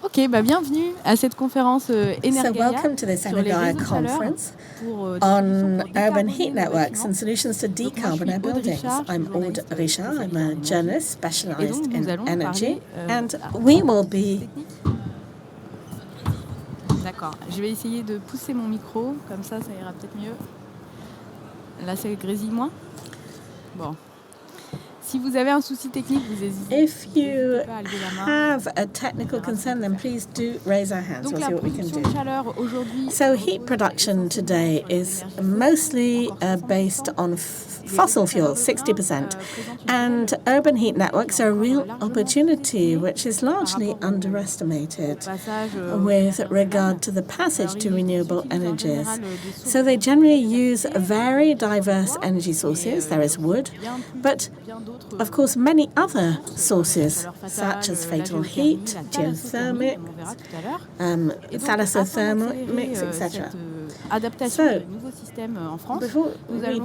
Ok, bienvenue à cette conférence EnerGaïa. So welcome to this EnerGaïa conference on urban heat networks and solutions to decarbonize buildings. I'm Aude Richard, I'm a journalist specialized in energy, and we will be... D'accord, je vais essayer de pousser mon micro, comme ça ira peut-être mieux. Là, ça grésille moins. Bon. Si vous avez un souci technique, vous hésitez. If you have a technical concern, then please do raise our hands. We'll see what we can do. So heat production today is mostly based on fossil fuels, 60%. And urban heat networks are a real opportunity, which is largely underestimated with regard to the passage to renewable energies. So they generally use very diverse energy sources. There is wood, but of course, many other sources, such as fatal heat, geothermal, thalassothermal, etc. So, before we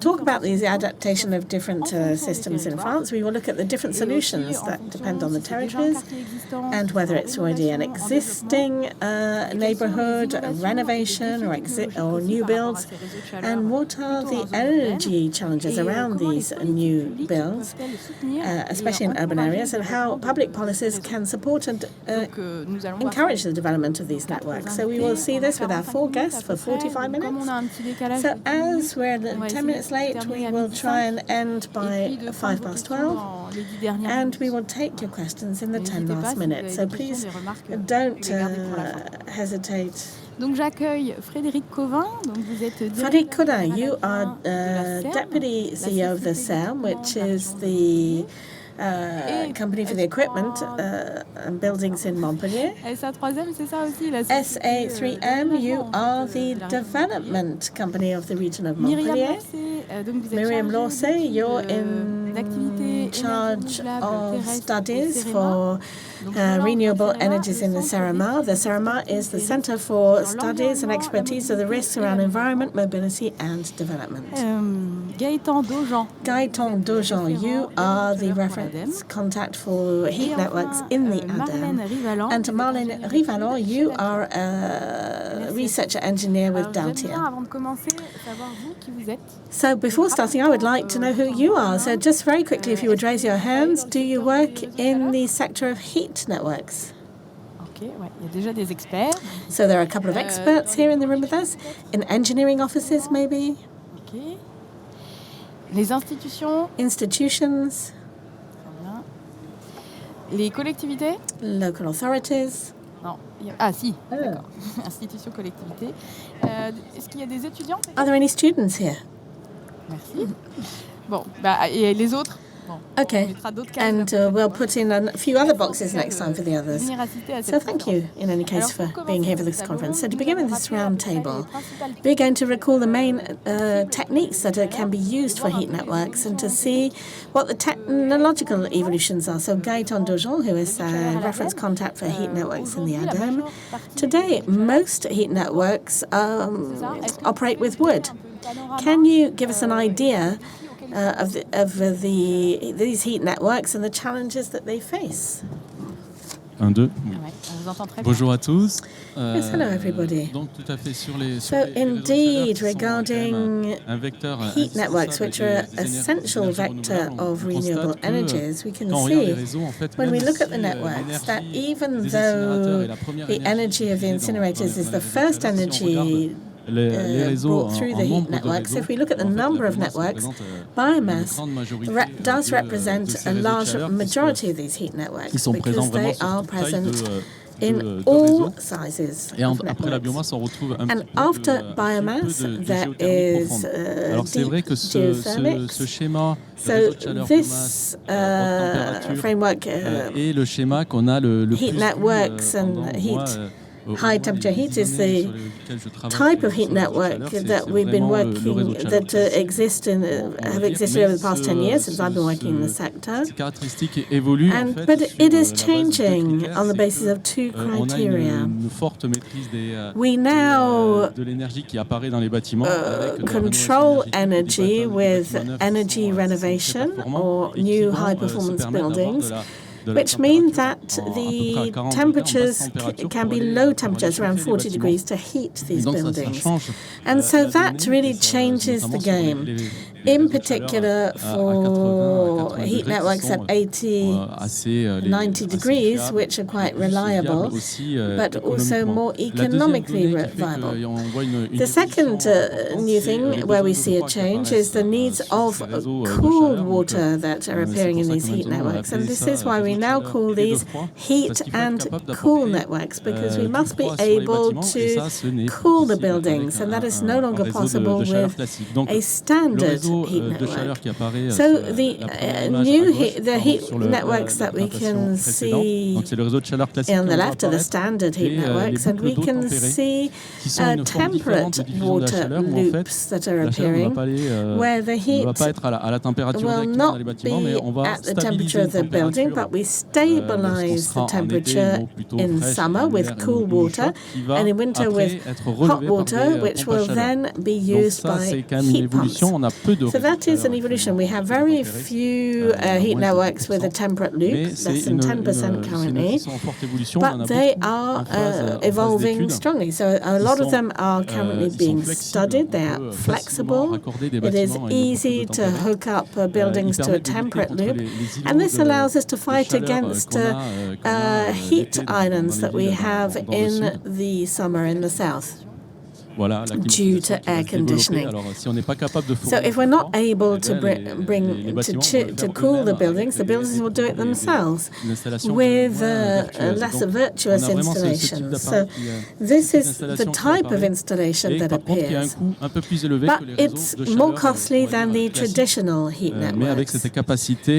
talk about the adaptation of different systems in France, we will look at the different solutions that depend on the territories and whether it's already an existing neighborhood, a renovation, or new builds, and what are the energy challenges around these new builds, especially in urban areas, and how public policies can support and encourage the development of these networks. So we will see this with our four guests for 45 minutes. So as we're 10 minutes late, we will try and end by 12:05, and we will take your questions in the 10 last minutes. So please don't hesitate. Donc j'accueille Frédéric Covin. Donc vous êtes Frédéric Covin, you are Deputy CEO of the CERM, which is the company for the equipment and buildings in Montpellier. SA3M, c'est ça aussi, la SA3M, you are the development company of the region of Montpellier. Myriam Lawsey, you're in charge of studies for renewable energies in the CERMA. The CERMA is the Center for Studies and Expertise of the Risks around Environment, Mobility and Development. Gaëtan Daujon, you are the reference contact for heat networks in the ADEME. And Marlène Rivalon, you are a researcher engineer with Daltier. So before starting, I would like to know who you are. So just very quickly, if you would raise your hands, do you work in the sector of heat networks? Okay, ouais, il y a déjà des experts. So there are a couple of experts here in the room with us, in engineering offices maybe. Okay. Les institutions. Institutions. Les collectivités. Local authorities. Non. Si, d'accord. Institutions, collectivités. Est-ce qu'il y a des étudiants? Are there any students here? Merci. Bon, et les autres? Bon, okay, and we'll put in a few other boxes next time for the others. So thank you, in any case, for being here for this conference. So to begin with this round table, we're going to recall the main techniques that can be used for heat networks and to see what the technological evolutions are. So Gaëtan Daujon, who is a reference contact for heat networks in the ADEME. Today, most heat networks operate with wood. Can you give us an idea of these heat networks and the challenges that they face? 1, 2. Bonjour à tous. Yes, hello everybody. Donc, tout à fait sur les, so indeed, regarding heat networks, which are an essential vector of renewable energies, we can see when we look at the networks that even though the energy of the incinerators is the first energy brought through the heat networks, if we look at the number of networks, biomass does represent a large majority of these heat networks because they are present in all sizes of networks. And after biomass, there is deep geothermal. So this framework, heat networks and heat high-temperature heat is the type of heat network that we've been working, that have existed over the past 10 years since I've been working in the sector. But it is changing on the basis of two criteria. We now control energy with energy renovation or new high-performance buildings. which means that the temperatures can be low temperatures, around 40 degrees, to heat these buildings. And so that really changes the game. In particular, for heat networks at 80, 90 degrees, which are quite reliable, but also more economically viable. The second new thing where we see a change is the needs of cooled water that are appearing in these heat networks. And this is why we now call these heat and cool networks, because we must be able to cool the buildings, and that is no longer possible with a standard heat network. So the heat networks that we can see on the left are the standard heat networks, and we can see temperate water loops that are appearing, where the heat will not be at the temperature of the building, but we stabilize the temperature in summer with cool water, and in winter with hot water, which will then be used by heat pumps. So that is an evolution. We have very few heat networks with a temperate loop, less than 10% currently, but they are evolving strongly. So a lot of them are currently being studied. They are flexible. It is easy to hook up buildings to a temperate loop, and this allows us to fight against heat islands that we have in the summer in the south due to air conditioning. So if we're not able to to cool the buildings will do it themselves with less virtuous installations. So this is the type of installation that appears, but it's more costly than the traditional heat networks.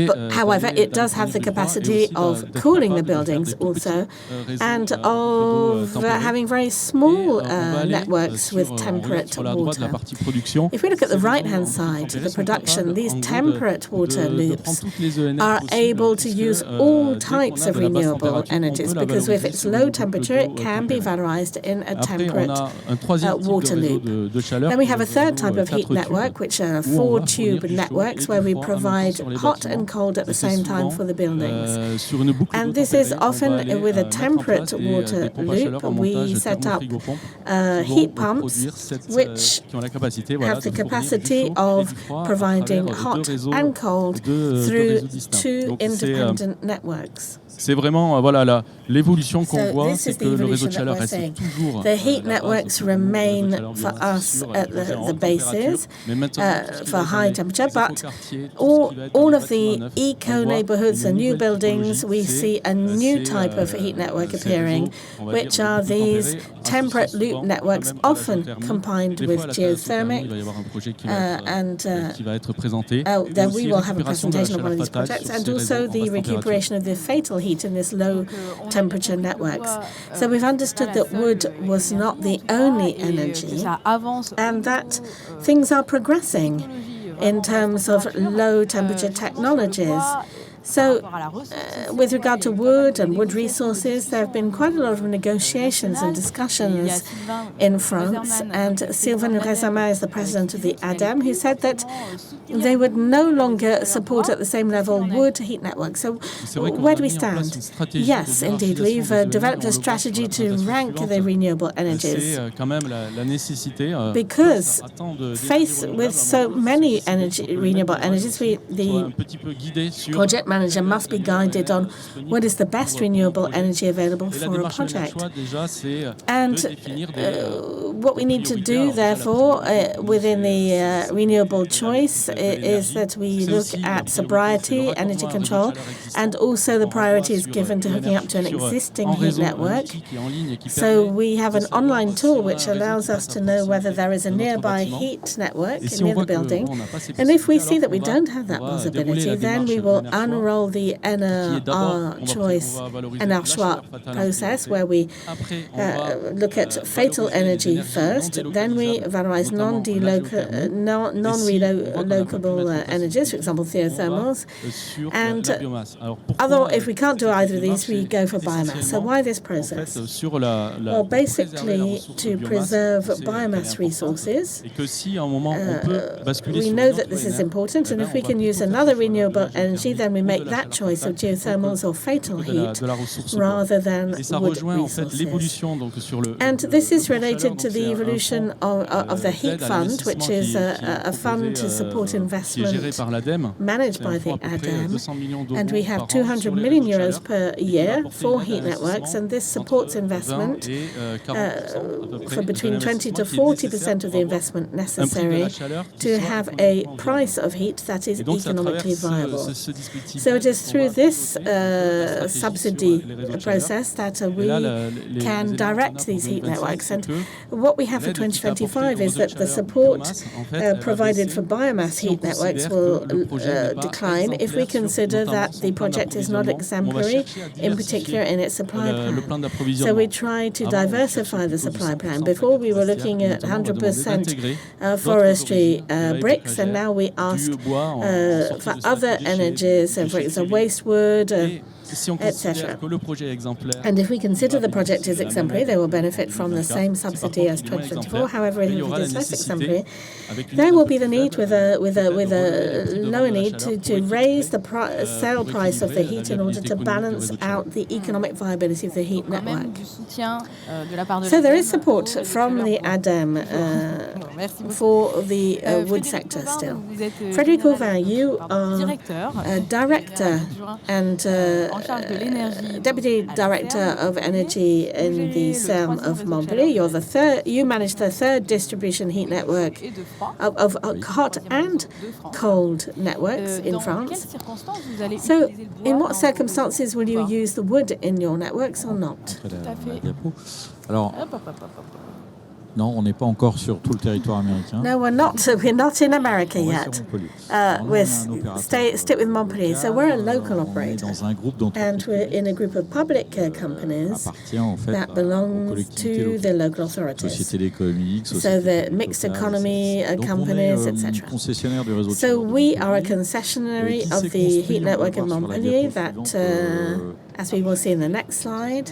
But, however, it does have the capacity of cooling the buildings also, and of having very small networks with temperate water. If we look at the right-hand side, the production, these temperate water loops are able to use all types of renewable energies, because if it's low temperature, it can be valorized in a temperate water loop. Then we have a third type of heat network, which are 4-tube networks, where we provide hot and cold at the same time for the buildings. And this is often with a temperate water loop. We set up heat pumps which have the capacity of providing hot and cold through two independent networks. C'est vraiment l'évolution qu'on voit, c'est que le réseau de chaleur reste toujours. The heat networks remain for us at the bases for high temperature, but all of the eco-neighborhoods and new buildings, we see a new type of heat network appearing, which are these temperate loop networks, often combined with geothermal. And then we will have a presentation of one of these projects, and also the recuperation of the fatal heat in this low temperature networks. So we've understood that wood was not the only energy, and that things are progressing in terms of low temperature technologies. So with regard to wood and wood resources, there have been quite a lot of negotiations and discussions in France, and Sylvain Rezama is the president of the ADEME, who said that they would no longer support at the same level wood heat networks. So where do we stand? Yes, indeed, we've developed a strategy to rank the renewable energies, because faced with so many renewable energies, the project manager must be guided on what is the best renewable energy available for a project. And what we need to do, therefore, within the renewable choice is that we look at sobriety, energy control, and also the priority is given to hooking up to an existing heat network. So we have an online tool which allows us to know whether there is a nearby heat network near the building. And if we see that we don't have that possibility, then we will unroll the EnerGaïa process, where we look at fatal energy first, then we valorize non-relocable energies, for example, geothermals, and if we can't do either of these, we go for biomass. So why this process? Well, basically to preserve biomass resources. We know that this is important, and if we can use another renewable energy, then we make that choice of geothermals or fatal heat rather than wood resources. And this is related to the evolution of the heat fund, which is a fund to support investment managed by the ADEME. And we have 200 million euros per year for heat networks, and this supports investment for between 20 to 40% of the investment necessary to have a price of heat that is economically viable. So it is through this subsidy process that we can direct these heat networks. And what we have for 2025 is that the support provided for biomass heat networks will decline if we consider that the project is not exemplary, in particular in its supply plan. So we try to diversify the supply plan. Before we were looking at 100% forestry bricks, and now we ask for other energies, for example, waste wood, etc. And if we consider the project is exemplary, they will benefit from the same subsidy as 2024. However, if it is less exemplary, there will be the need with a lower need to raise the sale price of the heat in order to balance out the economic viability of the heat network. So there is support from the ADEME for the wood sector still. Frédéric Auvin, you are director and Deputy Director of Energy in the CERM of Montpellier. You manage the third distribution heat network of hot and cold networks in France. So, in what circumstances will you use the wood in your networks or not? Non, on n'est pas encore sur tout le territoire américain. No, we're not in America yet. Stick with Montpellier. So we're a local operator, and we're in a group of public companies that belong to the local authorities. So the mixed economy companies, etc. So we are a concessionary of the heat network in Montpellier that, as we will see in the next slide.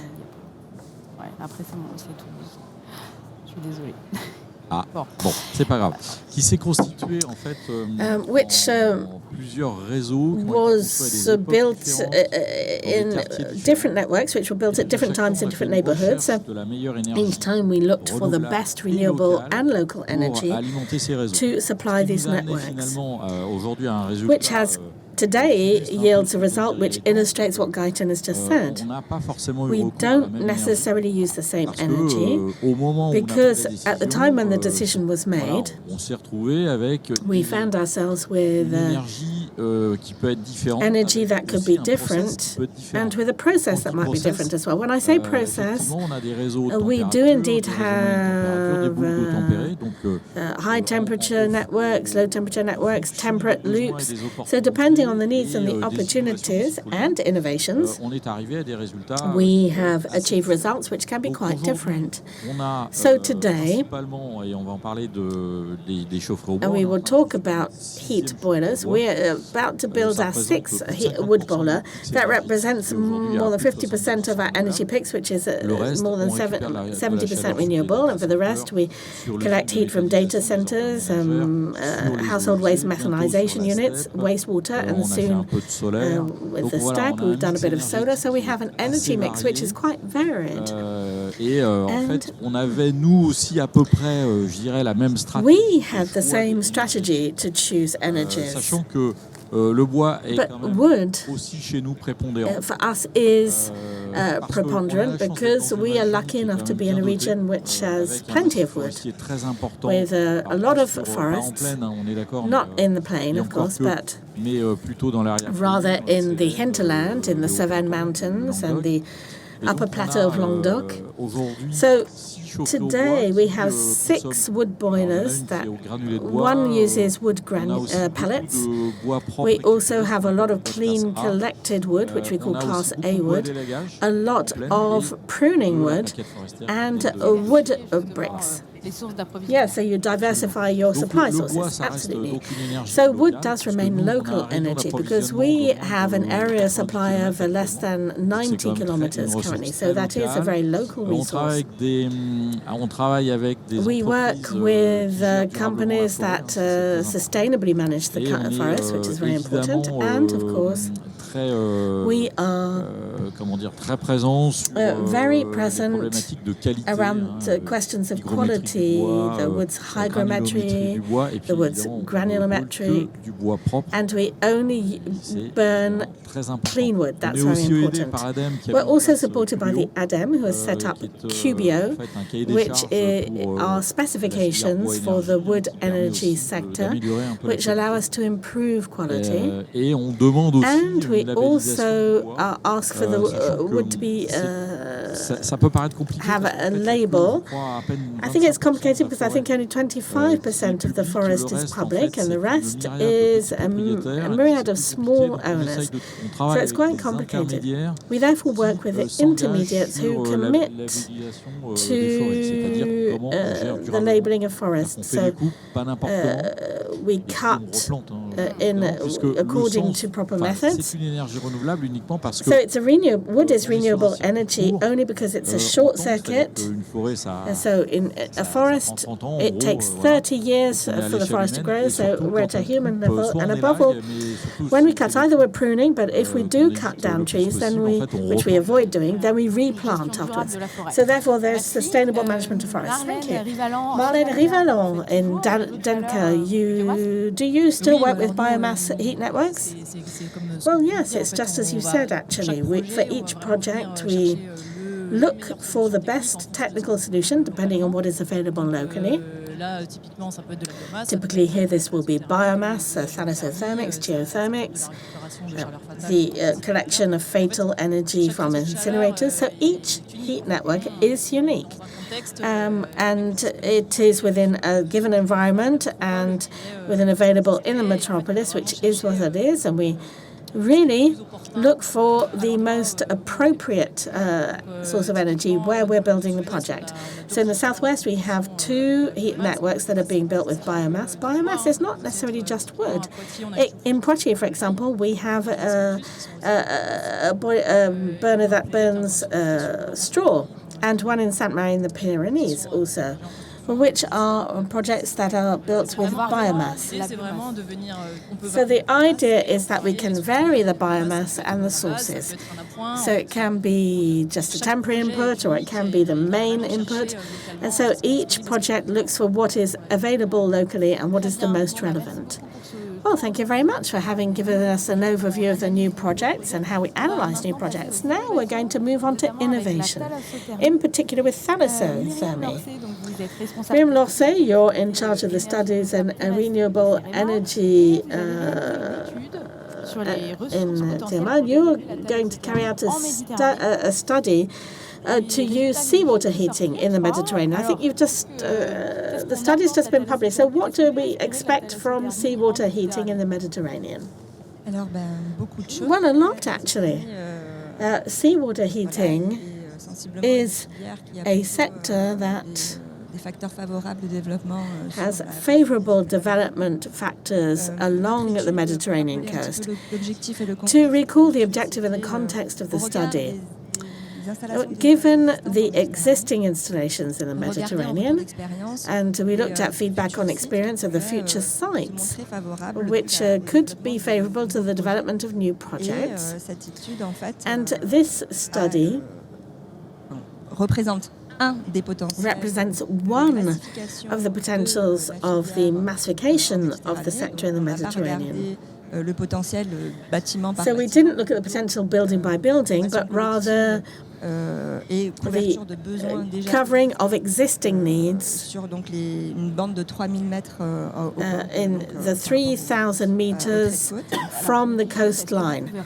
Ah, bon, c'est pas grave. Qui s'est constitué en fait plusieurs réseaux was built in different networks, which were built at different times in different neighborhoods. So each time we looked for the best renewable and local energy to supply these networks, which has today yields a result which illustrates what Gaëtan has just said. We don't necessarily use the same energy because at the time when the decision was made, we found ourselves with energy that could be different and with a process that might be different as well. When I say process, we do indeed have high temperature networks, low temperature networks, temperate loops. So depending on the needs and the opportunities and innovations, we have achieved results which can be quite different. So today, and we will talk about heat boilers. We're about to build our sixth wood boiler that represents more than 50% of our energy picks, which is more than 70% renewable. And for the rest, we collect heat from data centers, household waste methanization units, wastewater, and soon with the stack, we've done a bit of solar. So we have an energy mix which is quite varied. We had the same strategy to choose energies. But wood for us is preponderant because we are lucky enough to be in a region which has plenty of wood, with a lot of forests, not in the plain, of course, but rather in the hinterland, in the Cevennes Mountains and the upper plateau of Languedoc. So today we have 6 wood boilers that one uses wood pellets. We also have a lot of clean collected wood, which we call Class A wood, a lot of pruning wood, and wood bricks. Yeah, so you diversify your supply sources, absolutely. So wood does remain local energy because we have an area supply of less than 90 kilometers currently, so that is a very local resource. We work with companies that sustainably manage the forest, which is very important, and of course très, we are très présents sur very les present problématiques de qualité, around questions of quality, the wood's hygrometry, the wood's granulometry, du bois propre. and we only burn clean wood. That's very important. We're also supported by the ADEME, who has set up Cubio, which are specifications for the wood energy sector, which allow us to improve quality. And we also ask for the wood to be have a label. I think it's complicated because I think only 25% of the forest is public and the rest is a myriad of small owners. So it's quite complicated. We therefore work with the intermediates who commit to the labeling of forests. So we cut according to proper methods. So it's wood is renewable energy only because it's a short circuit. So in a forest, it takes 30 years for the forest to grow. So we're at a human level, and above all, when we cut, either we're pruning, but if we do cut down trees, then which we avoid doing, then we replant afterwards. So therefore, there's sustainable management of forests. Thank you. Marlène Rivalon in Denker, do you still work with biomass heat networks? Well, yes, it's just as you said, actually. For each project, we look for the best technical solution, depending on what is available locally. Typically here this will be biomass, thalassothermics, geothermics, the collection of fatal energy from incinerators. So each heat network is unique. And it is within a given environment and within available in the metropolis, which is what it is. And we really look for the most appropriate source of energy where we're building the project. So in the southwest, we have 2 heat networks that are being built with biomass. Biomass is not necessarily just wood. In Poitiers, for example, we have a burner that burns straw, and one in Sainte-Marie in the Pyrenees also, which are projects that are built with biomass. So the idea is that we can vary the biomass and the sources. So it can be just a temporary input, or it can be the main input. And so each project looks for what is available locally and what is the most relevant. Well, thank you very much for having given us an overview of the new projects and how we analyse new projects. Now we're going to move on to innovation, in particular with thalassothermy. Miriam Lorset, you're in charge of the studies and renewable energy in Thermal. You're going to carry out a study to use seawater heating in the Mediterranean. I think you've just, the study's just been published. So what do we expect from seawater heating in the Mediterranean? Well, a lot actually. Seawater heating is a sector that has favorable development factors along the Mediterranean coast. To recall the objective in the context of the study, given the existing installations in the Mediterranean, and we looked at feedback on experience of the future sites, which could be favorable to the development of new projects. And this study represents one of the potentials of the massification of the sector in the Mediterranean. So we didn't look at the potential building by building, but rather the covering of existing needs in the 3,000 meters from the coastline.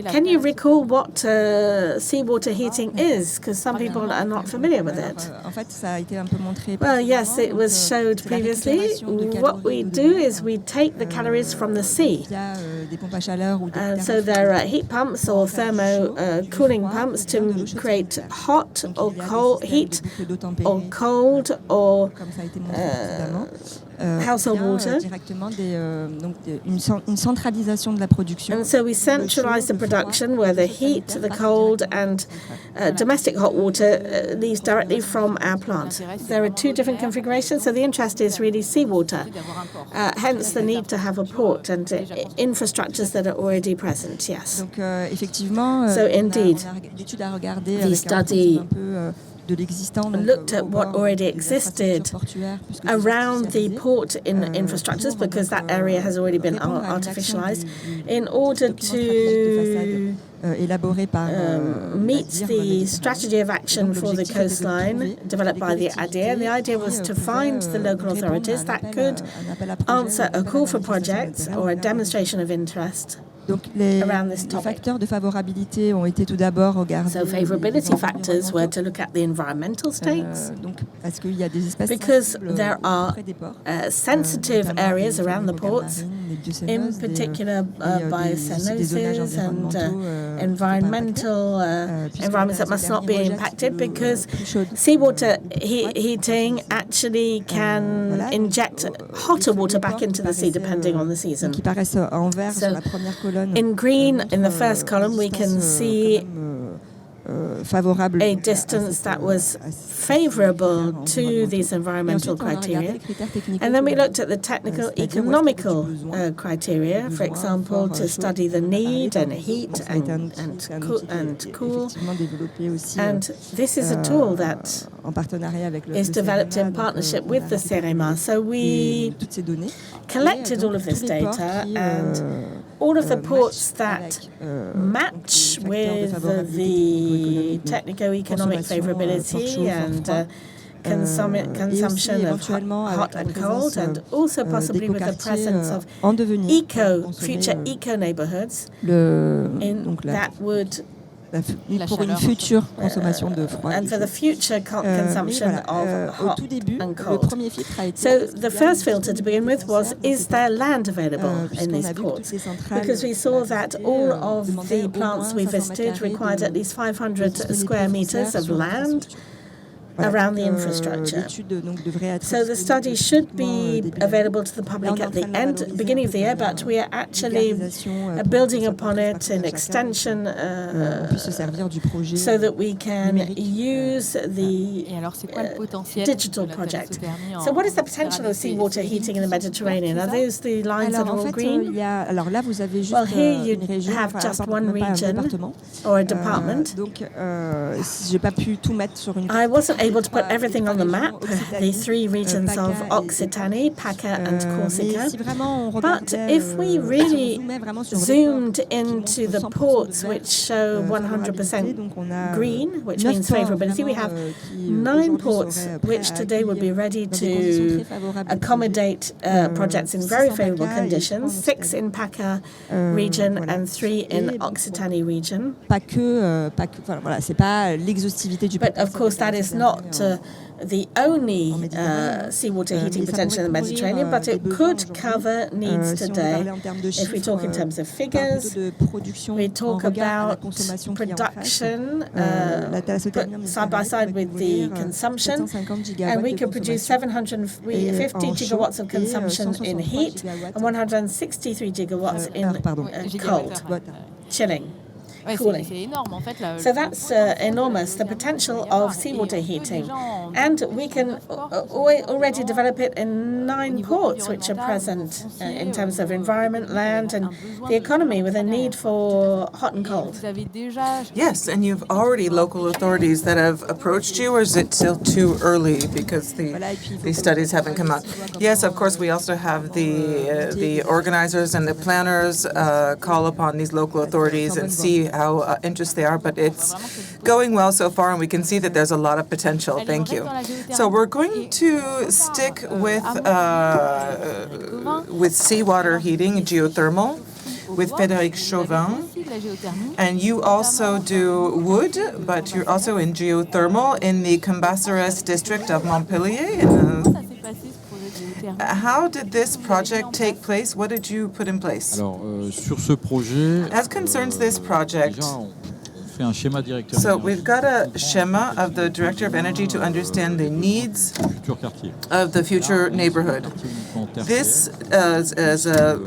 Can you recall what seawater heating is? Because some people are not familiar with it. Well, yes, it was showed previously. What we do is we take the calories from the sea. So there are heat pumps or thermo cooling pumps to create hot or cold heat or cold or household water. Une centralisation de la production. And so we centralize the production where the heat, the cold, and domestic hot water leaves directly from our plant. There are two different configurations, so the interest is really seawater, hence the need to have a port and infrastructures that are already present, yes. Donc, effectivement, so indeed, l'étude a regardé the study de l'existant, looked at what already existed around the port infrastructures, because that area has already been artificialized, in order to meet the strategy of action for the coastline developed by the idea. And the idea was to find the local authorities that could answer a call for projects or a demonstration of interest. Donc les facteurs de favorabilité ont été tout d'abord regardés. So favorability factors were to look at the environmental stakes. Donc parce qu'il y a des espaces because there are sensitive areas around the ports, in particular biocenosis and environmental environments that must not be impacted, because seawater heating actually can inject hotter water back into the sea depending on the season. Qui paraissent en vert sur la première colonne. In green, in the first column, we can see a distance that was favorable to these environmental criteria. And then we looked at the technical, economical criteria, for example, to study the need and heat and cool. And this is a tool that is developed in partnership with the CEREMA. So we collected all of this data, and all of the ports that match with the technico-economic favorability and consumption of hot and cold, and also possibly with the presence of future eco-neighborhoods that would pour une future consommation de froid. And for the future consumption of hot and cold. So the first filter to begin with was, is there land available in these ports? Because we saw that all of the plants we visited required at least 500 square meters of land around the infrastructure. So the study should be available to the public at the beginning of the year, but we are actually building upon it in extension so that we can use the digital project. So what is the potential of seawater heating in the Mediterranean? Are those the lines that are all green? Well, here you have just one region or a department. I wasn't able to put everything on the map, the three regions of Occitanie, PACA and Corsica. But if we really zoomed into the ports which show 100% green, which means favorability, we have 9 ports which today would be ready to accommodate projects in very favorable conditions, 6 in PACA region and 3 in Occitanie region. But of course, that is not the only seawater heating potential in the Mediterranean, but it could cover needs today. If we talk in terms of figures, we talk about production side by side with the consumption, and we could produce 750 gigawatts of consumption in heat and 163 gigawatts in cold, chilling. Cooling. So that's enormous, the potential of seawater heating. And we can already develop it in 9 ports which are present in terms of environment, land, and the economy, with a need for hot and cold. Yes, and you've already local authorities that have approached you, or is it still too early because the studies haven't come out? Yes, of course, we also have the organizers and the planners call upon these local authorities and see how interested they are, but it's going well so far, and we can see that there's a lot of potential. Thank you. So we're going to stick with seawater heating, geothermal, with Frédéric Chauvin. And you also do wood, but you're also in geothermal in the Cambacérès district of Montpellier. How did this project take place? What did you put in place? Alors, sur ce projet, as concerns this project, So we've got a schema of the Director of Energy to understand the needs of the future neighborhood. This is a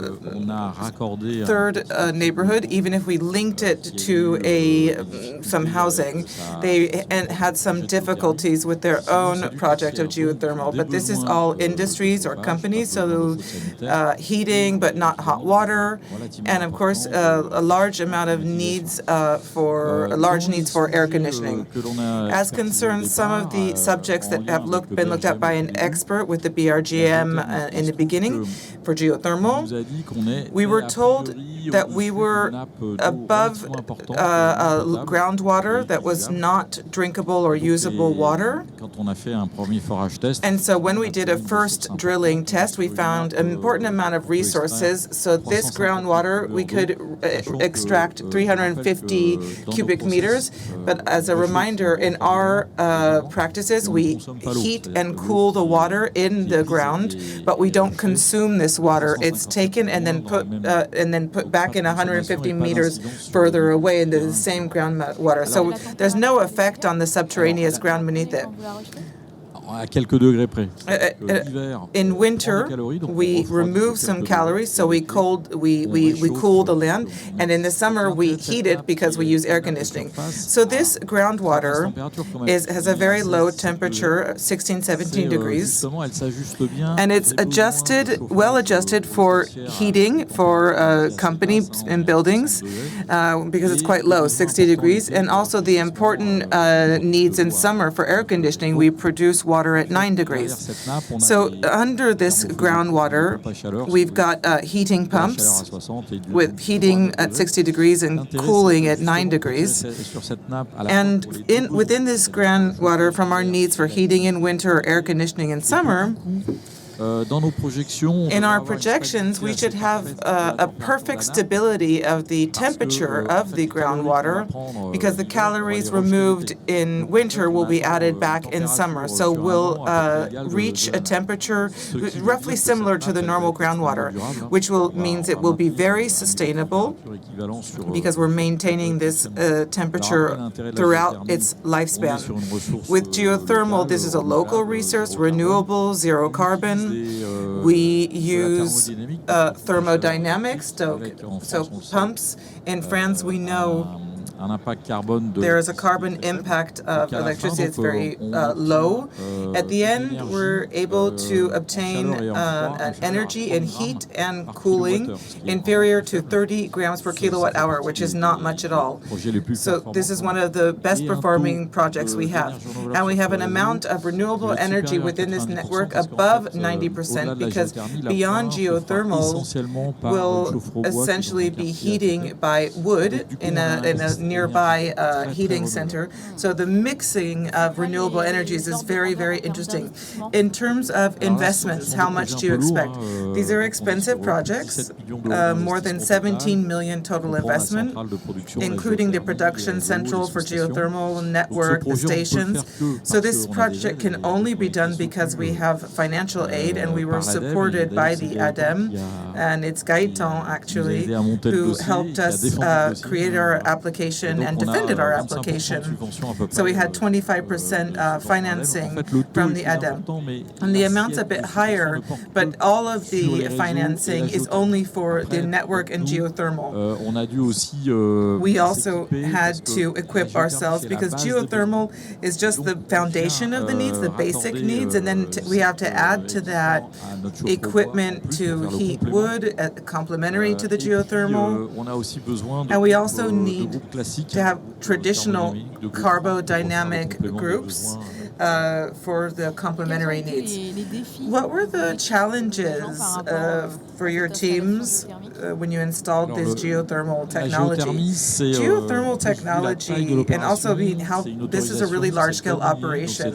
third neighborhood. Even if we linked it to some housing, they had some difficulties with their own project of geothermal. But this is all industries or companies, so heating but not hot water, and of course a large amount of needs for air conditioning. As concerns some of the subjects that have been looked at by an expert with the BRGM in the beginning for geothermal, we were told that we were above groundwater that was not drinkable or usable water. And so when we did a first drilling test, we found an important amount of resources. So this groundwater, we could extract 350 cubic meters. But as a reminder, in our practices, we heat and cool the water in the ground, but we don't consume this water. It's taken and then put back in 150 meters further away into the same groundwater. So there's no effect on the subterraneous ground beneath it. À quelques degrés près. In winter, we remove some calories, so we cool the land, and in the summer we heat it because we use air conditioning. So this groundwater has a very low temperature, 16, 17 degrees, and it's well adjusted for heating for companies and buildings because it's quite low, 60 degrees, and also the important needs in summer for air conditioning. We produce water at 9 degrees. So under this groundwater, we've got heating pumps with heating at 60 degrees and cooling at 9 degrees. And within this groundwater, from our needs for heating in winter or air conditioning in summer, in our projections, we should have a perfect stability of the temperature of the groundwater because the calories removed in winter will be added back in summer. So we'll reach a temperature roughly similar to the normal groundwater, which means it will be very sustainable because we're maintaining this temperature throughout its lifespan. With geothermal, this is a local resource, renewable, zero carbon. We use thermodynamics, so pumps. In France, we know there is a carbon impact of electricity. It's very low. At the end, we're able to obtain an energy and heat and cooling inferior to 30 grams per kilowatt hour, which is not much at all. So this is one of the best performing projects we have. And we have an amount of renewable energy within this network above 90% because beyond geothermal, we'll essentially be heating by wood in a nearby heating center. So the mixing of renewable energies is very, very interesting. In terms of investments, how much do you expect? These are expensive projects, more than 17 million total investment, including the production central for geothermal network, the stations. So this project can only be done because we have financial aid and we were supported by the ADEME, and it's Gaëtan actually who helped us create our application and defended our application. So we had 25% financing from the ADEME. And the amount's a bit higher, but all of the financing is only for the network and geothermal. We also had to equip ourselves because geothermal is just the foundation of the needs, the basic needs, and then we have to add to that equipment to heat wood, complementary to the geothermal. And we also need to have traditional carbodynamic groups for the complementary needs. What were the challenges for your teams when you installed this geothermal technology? Geothermal technology, and also how this is a really large-scale operation.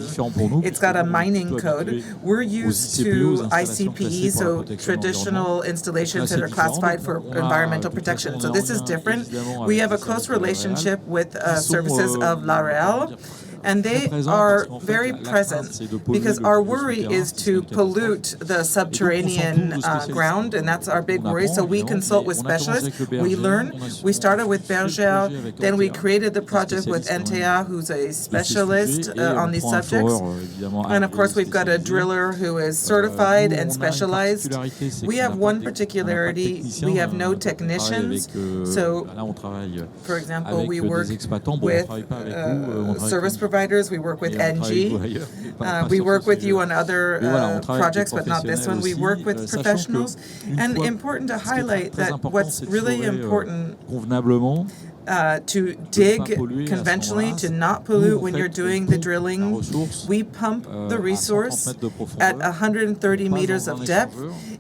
It's got a mining code. We're used to ICPE, so traditional installations that are classified for environmental protection. So this is different. We have a close relationship with services of L'Oréal. And they are very present because our worry is to pollute the subterranean ground, and that's our big worry. So we consult with specialists, we learn. We started with Bergère, then we created the project with EnerGaïa, who's a specialist on these subjects. And of course, we've got a driller who is certified and specialized. We have one particularity, we have no technicians. So, for example, we work with service providers, we work with NG, we work with you on other projects, but not this one. We work with professionals. And important to highlight that what's really important to dig conventionally, to not pollute when you're doing the drilling. We pump the resource at 130 meters of depth.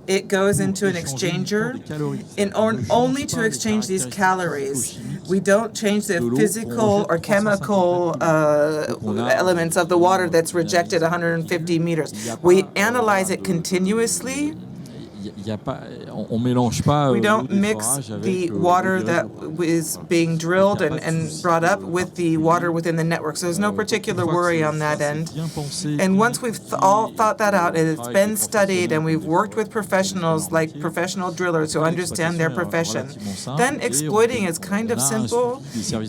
It goes into an exchanger only to exchange these calories. We don't change the physical or chemical elements of the water that's rejected 150 meters. We analyze it continuously. We don't mix the water that is being drilled and brought up with the water within the network. So there's no particular worry on that end. And once we've all thought that out, and it's been studied, and we've worked with professionals like professional drillers who understand their profession, then exploiting is kind of simple.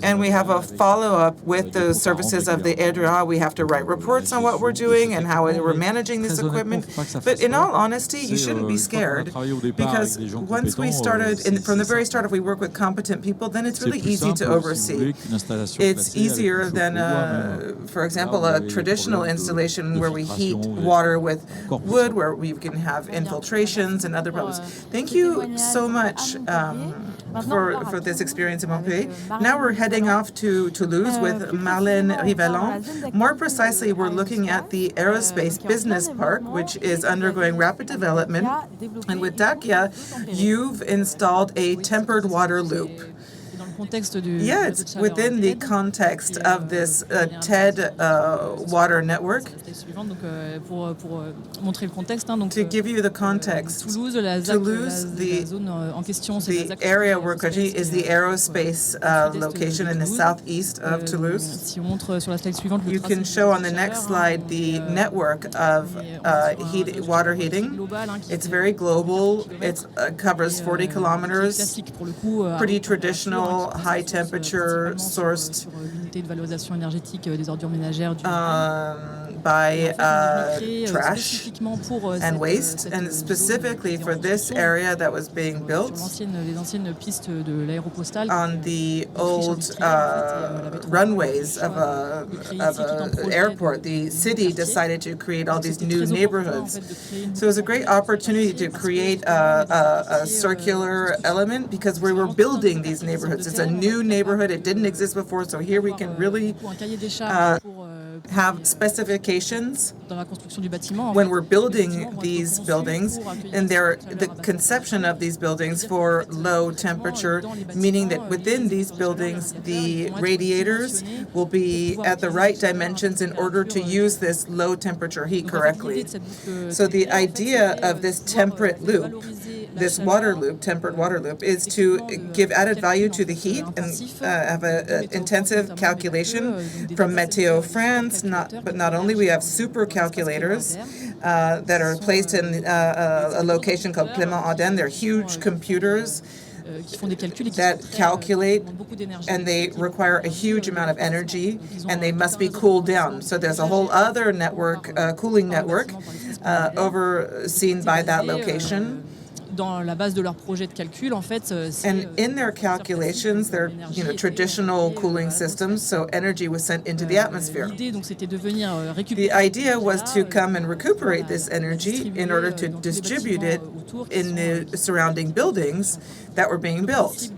And we have a follow-up with the services of the EnerGaïa. We have to write reports on what we're doing and how we're managing this equipment. But in all honesty, you shouldn't be scared. Because once we started, from the very start, if we work with competent people, then it's really easy to oversee. It's easier than, for example, a traditional installation where we heat water with wood, where we can have infiltrations and other problems. Thank you so much for this experience in Montpellier. Now we're heading off to Toulouse with Marlène Rivelland. More precisely, we're looking at the Aerospace Business Park, which is undergoing rapid development. And with Dacia, you've installed a tempered water loop. Yeah, it's within the context of this TED water network. To give you the context, Toulouse, the area we're going is the aerospace location in the southeast of Toulouse. You can show on the next slide the network of water heating. It's very global. It covers 40 kilometers, pretty traditional, high temperature sourced by trash and waste, and specifically for this area that was being built on the old runways of an airport. The city decided to create all these new neighborhoods. So it was a great opportunity to create a circular element because we were building these neighborhoods. It's a new neighborhood. It didn't exist before, so here we can really have specifications when we're building these buildings, and the conception of these buildings for low temperature, meaning that within these buildings the radiators will be at the right dimensions in order to use this low temperature heat correctly. So the idea of this temperate loop, this water loop, tempered water loop, is to give added value to the heat and have an intensive calculation from Météo France. But not only, we have super calculators that are placed in a location called Clément-Auden. They're huge computers that calculate, and they require a huge amount of energy, and they must be cooled down. So there's a whole other network, cooling network, overseen by that location. And in their calculations, they're traditional cooling systems, so energy was sent into the atmosphere. The idea was to come and recuperate this energy in order to distribute it in the surrounding buildings that were being built.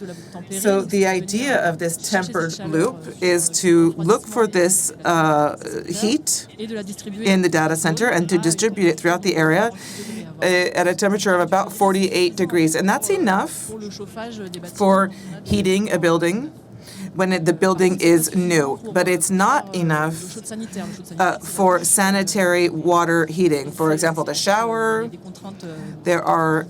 So the idea of this tempered loop is to look for this heat in the data center and to distribute it throughout the area at a temperature of about 48 degrees. And that's enough for heating a building when the building is new. But it's not enough for sanitary water heating. For example, the shower, there are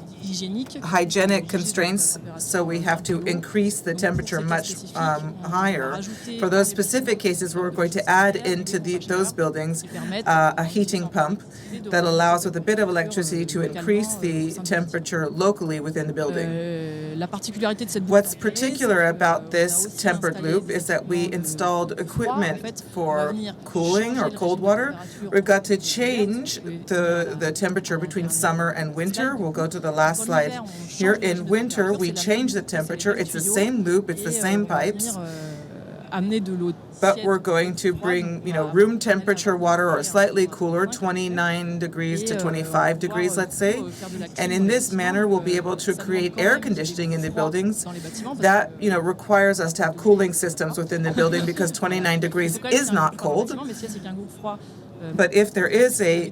hygienic constraints, so we have to increase the temperature much higher. For those specific cases, we're going to add into those buildings a heating pump that allows, with a bit of electricity, to increase the temperature locally within the building. What's particular about this tempered loop is that we installed equipment for cooling or cold water. We've got to change the temperature between summer and winter. We'll go to the last slide here. In winter, we change the temperature. It's the same loop, it's the same pipes. But we're going to bring, room temperature water or slightly cooler, 29 degrees to 25 degrees, let's say. And in this manner, we'll be able to create air conditioning in the buildings. That, requires us to have cooling systems within the building because 29 degrees is not cold. But if there is a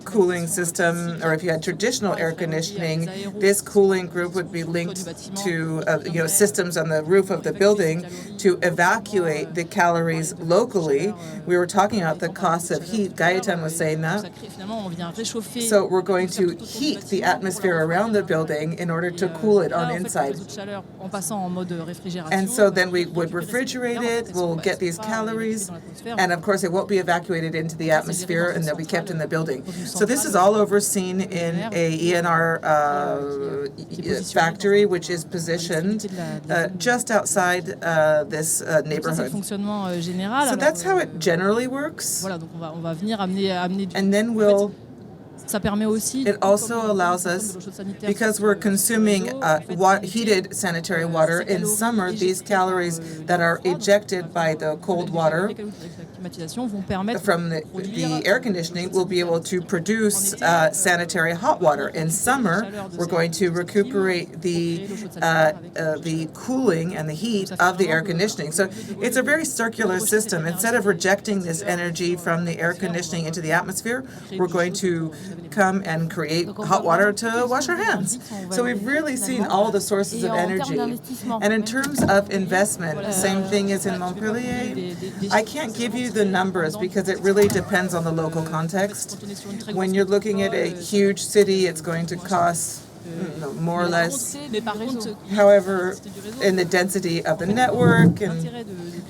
cooling system, or if you had traditional air conditioning, this cooling group would be linked to systems on the roof of the building to evacuate the calories locally. We were talking about the cost of heat. Gaëtan was saying that. So we're going to heat the atmosphere around the building in order to cool it on inside. And so then we would refrigerate it, we'll get these calories, and of course it won't be evacuated into the atmosphere, and they'll be kept in the building. So this is all overseen in a ENR factory, which is positioned just outside this neighborhood. So that's how it generally works. And then it also allows us, because we're consuming heated sanitary water, in summer these calories that are ejected by the cold water from the air conditioning will be able to produce sanitary hot water. In summer, we're going to recuperate the cooling and the heat of the air conditioning. So it's a very circular system. Instead of rejecting this energy from the air conditioning into the atmosphere, we're going to come and create hot water to wash our hands. So we've really seen all the sources of energy. And in terms of investment, same thing as in Montpellier. I can't give you the numbers because it really depends on the local context. When you're looking at a huge city, it's going to cost more or less. However, in the density of the network, and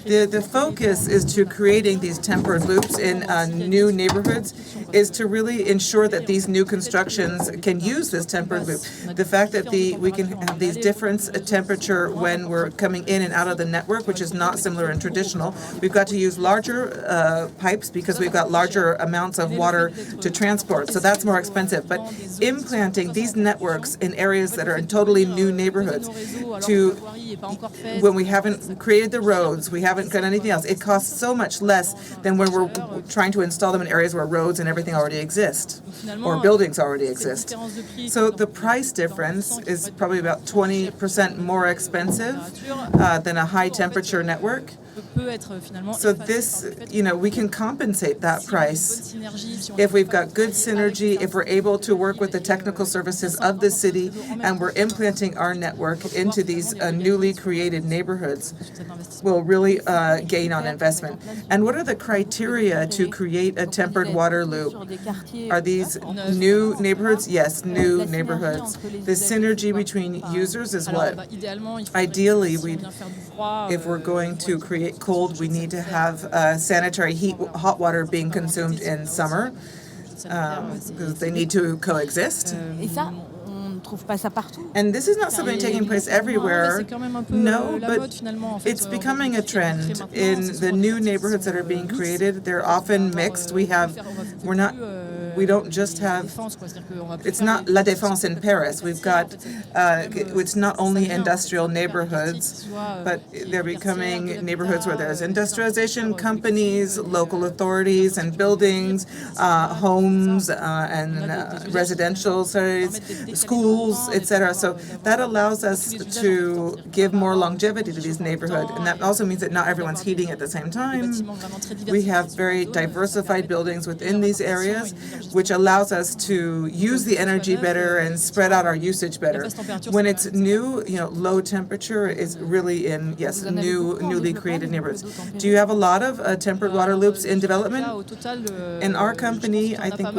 the focus is to creating these tempered loops in new neighborhoods, is to really ensure that these new constructions can use this tempered loop. The fact that we can have these different temperature when we're coming in and out of the network, which is not similar in traditional. We've got to use larger pipes because we've got larger amounts of water to transport, so that's more expensive. But implanting these networks in areas that are in totally new neighborhoods, when we haven't created the roads, we haven't got anything else, it costs so much less than when we're trying to install them in areas where roads and everything already exist, or buildings already exist. So the price difference is probably about 20% more expensive than a high temperature network. So this, we can compensate that price if we've got good synergy, if we're able to work with the technical services of the city, and we're implanting our network into these newly created neighborhoods. We'll really gain on investment. And what are the criteria to create a tempered water loop? Are these new neighborhoods? Yes, new neighborhoods. The synergy between users is what? Ideally, if we're going to create cold, we need to have sanitary hot water being consumed in summer, because they need to coexist. And this is not something taking place everywhere. No, but it's becoming a trend. In the new neighborhoods that are being created, they're often mixed. We don't just have, it's not La Défense in Paris. We've got, it's not only industrial neighborhoods, but they're becoming neighborhoods where there's industrialization, companies, local authorities and buildings, homes and residential sites, schools, etc. So that allows us to give more longevity to these neighborhoods. And that also means that not everyone's heating at the same time. We have very diversified buildings within these areas. which allows us to use the energy better and spread out our usage better. When it's new, low temperature is really in, newly created neighborhoods. Do you have a lot of tempered water loops in development? In our company, I think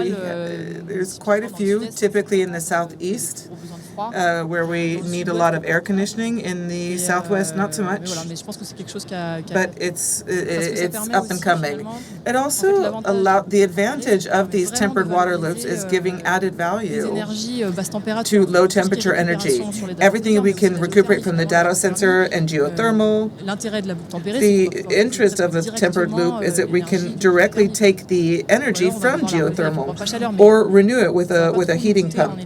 there's quite a few, typically in the southeast, where we need a lot of air conditioning. In the southwest, not so much. But it's up and coming. It also the advantage of these tempered water loops is giving added value to low temperature energy. Everything we can recuperate from the data center and geothermal. The interest of a tempered loop is that we can directly take the energy from geothermal or renew it with a heating pump.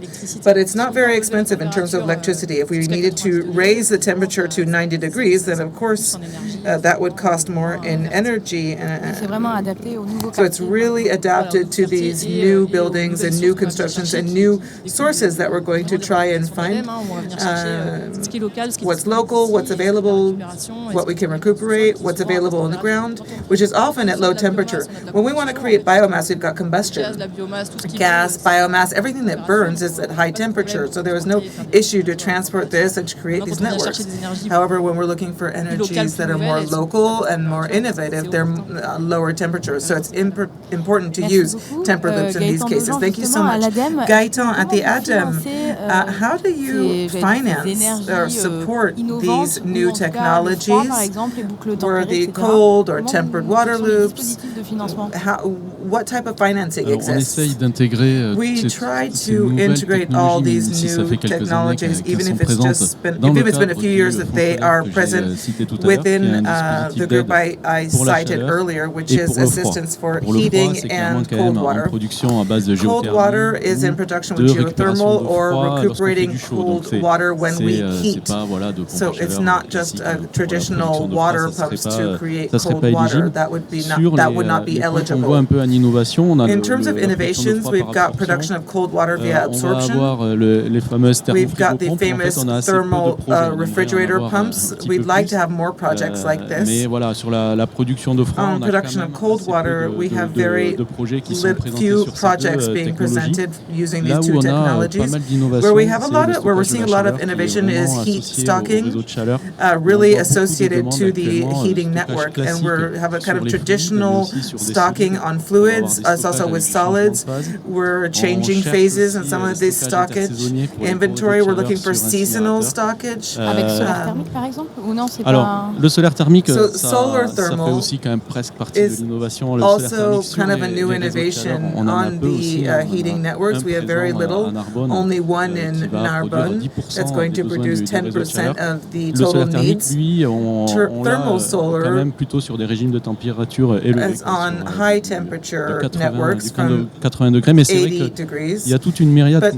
But it's not very expensive in terms of electricity. If we needed to raise the temperature to 90 degrees, then of course that would cost more in energy. So it's really adapted to these new buildings and new constructions and new sources that we're going to try and find. What's local, what's available, what we can recuperate, what's available on the ground, which is often at low temperature. When we want to create biomass, we've got combustion. Gas, biomass, everything that burns is at high temperature. So there is no issue to transport this and to create these networks. However, when we're looking for energies that are more local and more innovative, they're lower temperature. So it's important to use tempered loops in these cases. Thank you so much. Gaëtan, at the ADEME, how do you finance or support these new technologies, or the cold or tempered water loops? What type of financing exists? We try to integrate all these new technologies, even if it's been a few years that they are present within the group I cited earlier, which is assistance for heating and cold water. Cold water is in production with geothermal or recuperating cold water when we heat. So it's not just traditional water pumps to create cold water. That would not be eligible. In terms of innovations, we've got production of cold water via absorption. We've got the famous thermal refrigerator pumps. We'd like to have more projects like this. On production of cold water, we have very few projects being presented using these two technologies. Where we're seeing a lot of innovation is heat stocking, really associated to the heating network, and we have a kind of traditional stocking on fluids, as also with solids. We're changing phases in some of this stockage inventory. We're looking for seasonal stockage. Avec solaire thermique, par exemple, ou non, c'est Alors, le solaire thermique, solar ça fait aussi quand même presque partie de l'innovation. Also kind of a new innovation on the heating networks. We have very little, only one in Narbonne that's going to produce 10% of the total needs. Thermal solar quand même plutôt sur des régimes de température élevés. On high temperature networks from 80 degrés, mais c'est vrai qu'il y a toute une myriade de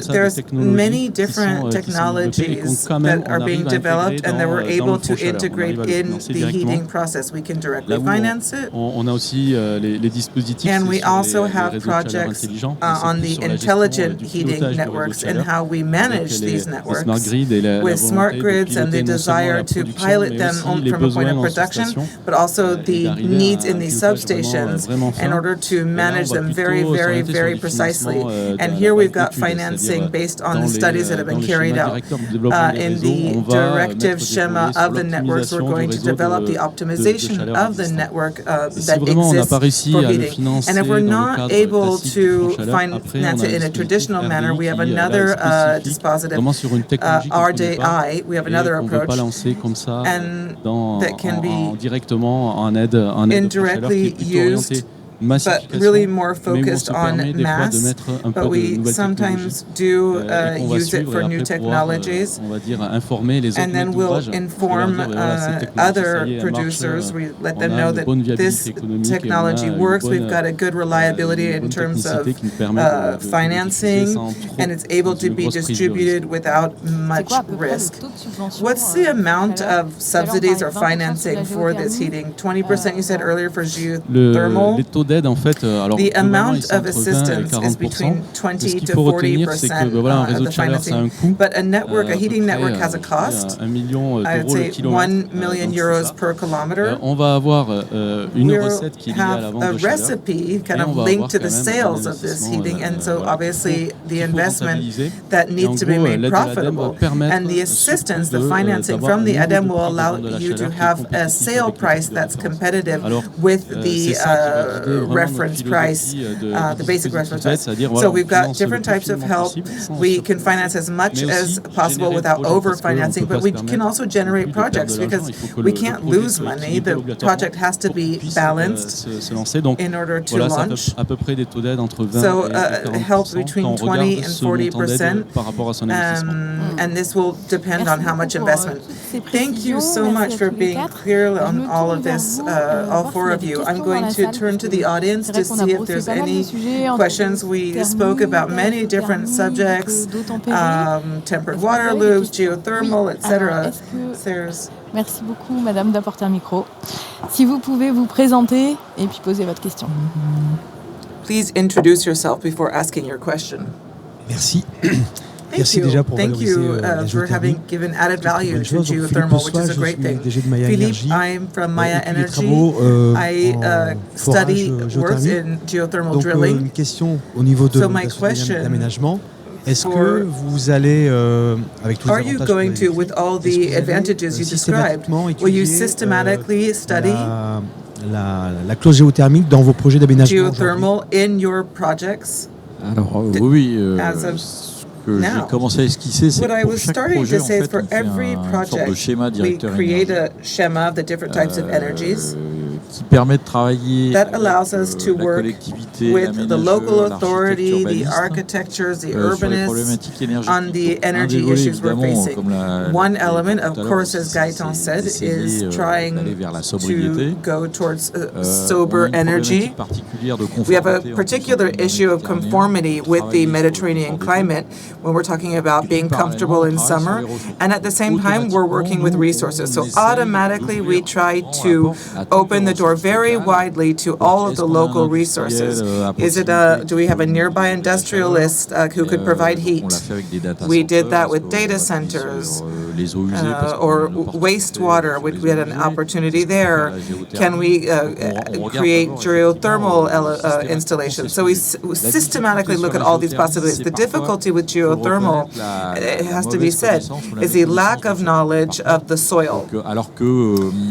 technologies qui sont développées that are being developed and that we're able to integrate in the heating process. We can directly finance it. On a aussi les dispositifs. And we also have projects on the intelligent heating networks and how we manage these networks with smart grids and the desire to pilot them from a point of production, but also the needs in these substations in order to manage them very, very, very precisely. And here we've got financing based on the studies that have been carried out. In the directive schema of the networks, we're going to develop the optimization of the network that exists for heating. And if we're not able to finance it in a traditional manner, we have another dispositive, RDI, we have another approach, and that can be indirectly used, but really more focused on mass. But we sometimes do use it for new technologies. And then we'll inform other producers. We let them know that this technology works. We've got a good reliability in terms of financing, and it's able to be distributed without much risk. What's the amount of subsidies or financing for this heating? 20% you said earlier for geothermal. d'aide, en fait, alors The globalement, amount ils sont of entre 20 et assistance is 40%. between Ce 20 qu'il to faut retenir, c'est 40% que un of réseau de the chaleur, ça a un financing. coût. But a network, a À peu heating près, network has a je cost. dirais, 1 million I'd d'euros le say kilomètre. 1 million Donc, c'est euros ça. per kilometer. On va avoir une We'll recette qui est liée à la have vente a de chaleur. recipe kind Et on of va linked to avoir the quand même un sales of this investissement, heating, and so voilà, obviously the qu'il faut investment rentabiliser. that Et en needs to be gros, made l'aide de l'ADEME va profitable. permettre And the assistance, surtout the financing d'avoir from un the niveau de ADEME will prix de allow vente de la you to chaleur qui est have a compétitif sale avec les price prix de that's référence. competitive Alors, with c'est the ça qui va guider vraiment notre reference price, philosophie the basic reference price. c'est-à-dire So voilà, on we've got finance le different plus types of finement help. possible, sans We can surfinancer. finance as much Mais aussi as possible générer without le projet, parce over-financing, qu'on peut but pas we se can permettre also non generate plus de perdre projects de l'argent. because Il faut que we le can't projet lose soit money. équilibré The obligatoirement project has to pour qu'il be puisse balanced se lancer. Donc in order to voilà, launch. c'est à peu près des taux d'aide entre 20 So et 40% help between quand on 20 regarde and ce montant d'aide 40%, par rapport à son investissement. and this will depend on how much investment. Thank you so much for being clear on all of this, all four of you. I'm going to turn to the audience to see if there's any questions. We spoke about many different subjects, tempered water loops, geothermal, etc. Merci beaucoup, madame, d'apporter un micro. Si vous pouvez vous présenter et puis poser votre question. Please introduce yourself before asking your question. Merci. Merci déjà pour for having given added value to geothermal, which is a great thing. Philippe, I'm from Maya Energy. I study works in geothermal drilling. Une question au niveau de l'aménagement. Est-ce que vous allez, avec tous les avantages que vous avez décrits, with all the advantages you described, will you systematically study la clause géothermique dans vos projets d'aménagement geothermal in your projects? Alors oui, que j'ai commencé à esquisser, c'est que pour chaque projet, en fait, on fait une sorte de schéma directeur énergie qui permet de travailler avec la collectivité, l'aménageur, l'architecture, sur les problématiques énergétiques. Un des volets, évidemment, comme one element, of course, as Gaëtan said, is trying vers la sobriété. to go towards sober energy. We have a particular issue of conformity with the Mediterranean climate when we're talking about being comfortable in summer, and at the same time we're working with resources. So automatically we try to open the door very widely to all of the local resources. Do we have a nearby industrialist who could provide heat? We did that with data centers or wastewater. We had an opportunity there. Can we create geothermal installations? So we systematically look at all these possibilities. The difficulty with geothermal, it has to be said, is the lack of knowledge of the soil.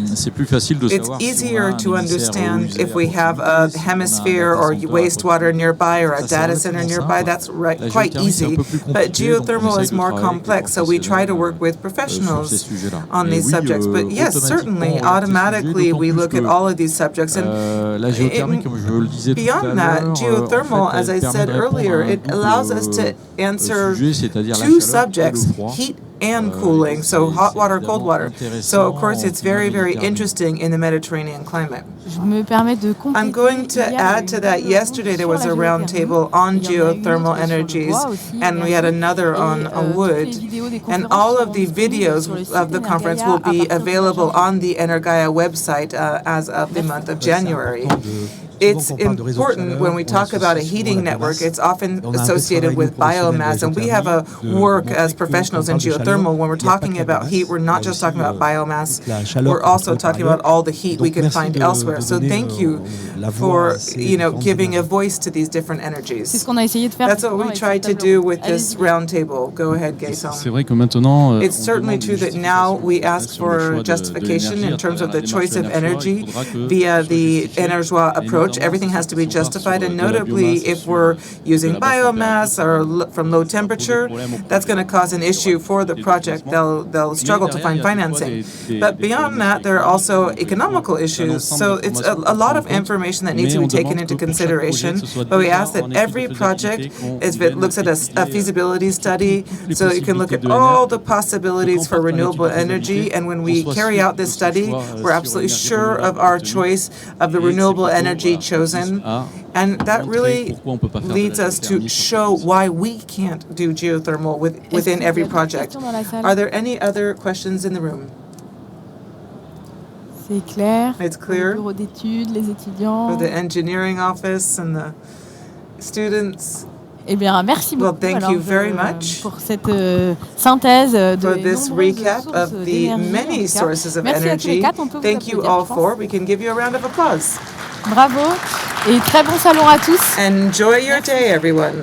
It's easier to understand if we have a hemisphere or wastewater nearby or a data center nearby. That's quite easy. But geothermal is more complex, so we try to work with professionals on these subjects. But yes, certainly, automatically we look at all of these subjects. And beyond that, geothermal, as I said earlier, it allows us to answer two subjects, heat and cooling, so hot water, cold water. So, of course, it's very, very interesting in the Mediterranean climate. I'm going to add to that. Yesterday there was a roundtable on geothermal energies, and we had another on wood. And all of the videos of the conference will be available on the EnerGaïa website as of the month of January. It's important when we talk about a heating network, it's often associated with biomass, and we have a work as professionals in geothermal. When we're talking about heat, we're not just talking about biomass, we're also talking about all the heat we can find elsewhere. So thank you for, giving a voice to these different energies. That's what we try to do with this roundtable. Go ahead, Gaëtan. It's certainly true that now we ask for justification in terms of the choice of energy via the EnerGaïa approach. Everything has to be justified, and notably if we're using biomass or from low temperature, that's going to cause an issue for the project. They'll struggle to find financing. But beyond that, there are also economical issues. So it's a lot of information that needs to be taken into consideration. But we ask that every project, if it looks at a feasibility study, so you can look at all the possibilities for renewable energy. And when we carry out this study, we're absolutely sure of our choice of the renewable energy chosen, and that really leads us to show why we can't do geothermal within every project. Are there any other questions in the room? C'est clair. It's clear. Le bureau d'études, les étudiants. For the engineering office and the students. Eh bien, merci beaucoup. Well, thank you very much pour cette synthèse de for this recap of the many sources of energy. Thank you all four. We can give you a round of applause. Bravo et très bon salon à tous. Enjoy your day, everyone.